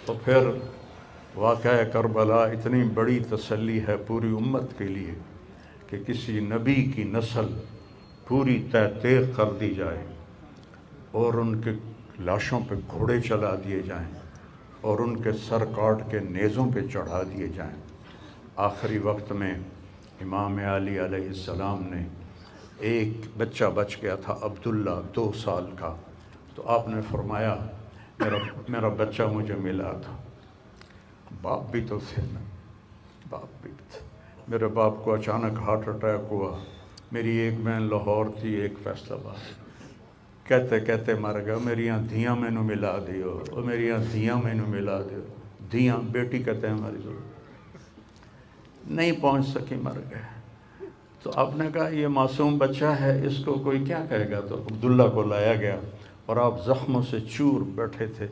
تو پھر واقعہ کربلا اتنی بڑی تسلی ہے پوری امت کے لیے کہ کسی نبی کی نسل پوری تحقیق کر دی جائے اور ان کے لاشوں پہ گھوڑے چلا دیے جائیں اور ان کے سر کاٹ کے نیزوں پہ چڑھا دیے جائیں۔ آخری وقت میں امام علی علیہ السلام نے، ایک بچہ بچ گیا تھا عبداللہ 2 سال کا، تو آپ نے فرمایا میرا بچہ مجھے ملا تھا۔ باپ بھی تو تھے نا، باپ بھی تھے۔ میرے باپ کو اچانک ہارٹ اٹیک ہوا، میری ایک بہن لاہور تھی، ایک فیصل آباد، کہتے کہتے مر گیا۔ میریاں دھیاں مینوں ملا دیو، اور میریاں دھیاں مینوں ملا دیو۔ دھیاں بیٹی کہتے ہیں ہماری ضرور نہیں پہنچ سکی، مر گئے۔ تو آپ نے کہا یہ معصوم بچہ ہے، اس کو کوئی کیا کہے گا؟ تو عبداللہ کو لایا گیا اور آپ زخموں سے چور بیٹھے تھے۔